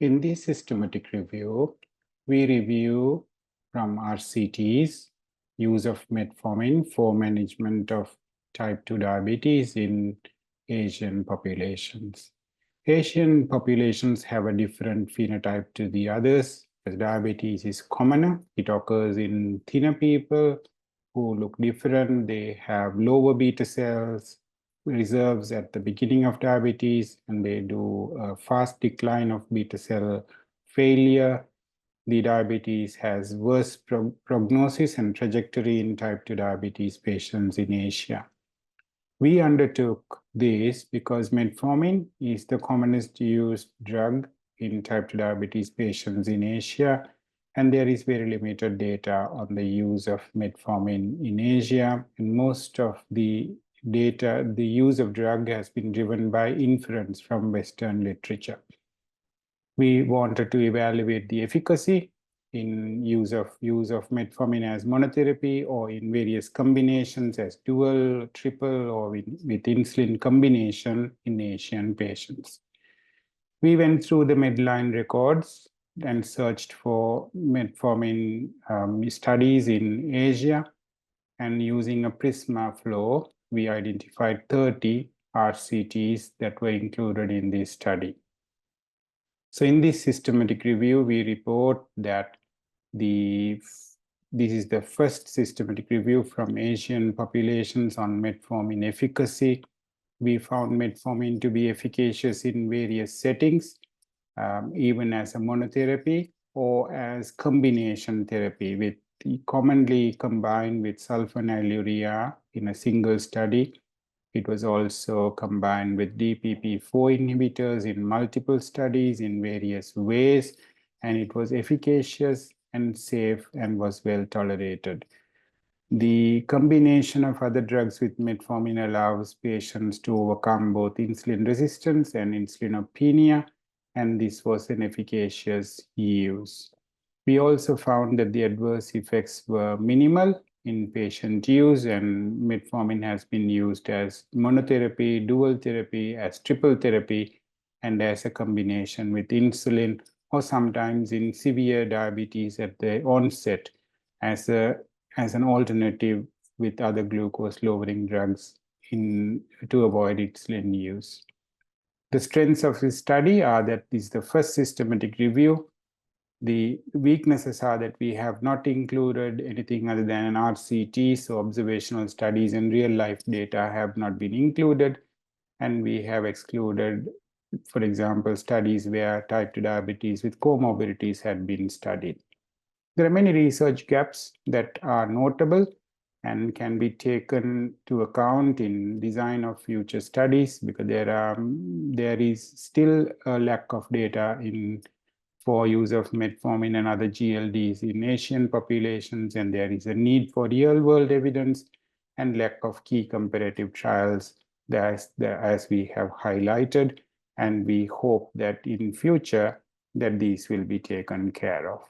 In this systematic review, we review from RCTs use of metformin for management of type 2 diabetes in Asian populations. Asian populations have a different phenotype to the others. As diabetes is commoner, it occurs in thinner people who look different. They have lower beta cells, reserves at the beginning of diabetes, and they do a fast decline of beta cell failure. The diabetes has worse prognosis and trajectory in type 2 diabetes patients in Asia. We undertook this because metformin is the commonest used drug in type 2 diabetes patients in Asia, and there is very limited data on the use of metformin in Asia, and most of the data, the use of drug has been driven by inference from Western literature. We wanted to evaluate the efficacy in use of metformin as monotherapy or in various combinations as dual, triple, or with insulin combination in Asian patients. We went through the Medline records and searched for metformin studies in Asia, and using a Prisma flow, we identified 30 RCTs that were included in this study. So in this systematic review, we report that this is the first systematic review from Asian populations on metformin efficacy. We found metformin to be efficacious in various settings, even as a monotherapy or as combination therapy, with commonly combined with sulfonylurea in a single study. It was also combined with DPP-4 inhibitors in multiple studies in various ways, and it was efficacious and safe and was well tolerated. The combination of other drugs with metformin allows patients to overcome both insulin resistance and insulinopenia, and this was an efficacious use. We also found that the adverse effects were minimal in patient use, and metformin has been used as monotherapy, dual therapy, as triple therapy, and as a combination with insulin, or sometimes in severe diabetes at the onset as an alternative with other glucose-lowering drugs to avoid insulin use. The strengths of this study are that this is the first systematic review. The weaknesses are that we have not included anything other than an RCT, so observational studies and real-life data have not been included, and we have excluded, for example, studies where type 2 diabetes with comorbidities had been studied. There are many research gaps that are notable and can be taken to account in design of future studies, because there is still a lack of data for use of metformin and other GLDs in Asian populations, and there is a need for real-world evidence and lack of key comparative trials as we have highlighted, and we hope that in future that these will be taken care of.